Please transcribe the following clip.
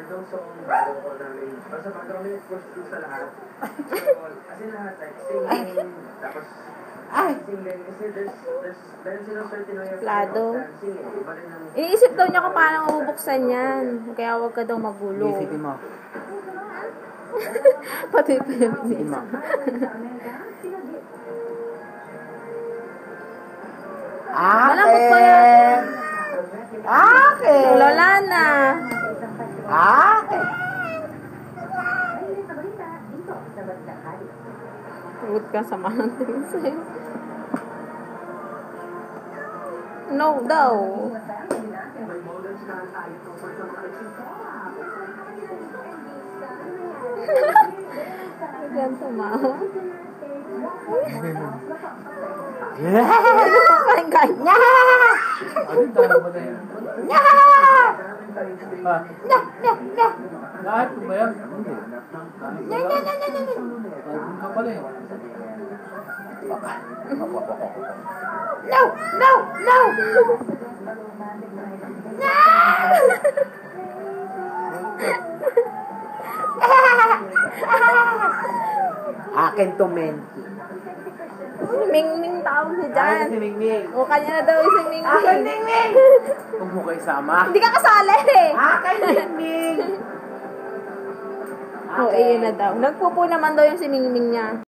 nung song bago ko namin. Basta bago kami nag-push through sa lahat. So, as in lahat, like, singing, tapos singing, kasi meron silang certain way of dancing, iba rin ang... Iniisip daw niya kung paano mabubuksan yan. Kaya huwag ka daw magulo. Isipin mo. Pati pa yung Isipin mo. Malambot pa yan. Wala na. Huwag ka samahan din sa'yo. No daw. Yan tumawa. Kain-kain. Ano tayo ba na yan? Lahat mo ba yan? Hindi. Album ka pala eh. No! No! No! Akin to, men. Si Mingming tawag niya dyan. Si Mingming. O, kanya na daw si Mingming. Akin, Mingming! Huwag mo kayo sama. Hindi ka kasali eh. Akin, Mingming! O, ayun na daw. Nagpupo naman daw yung si Mingming niya.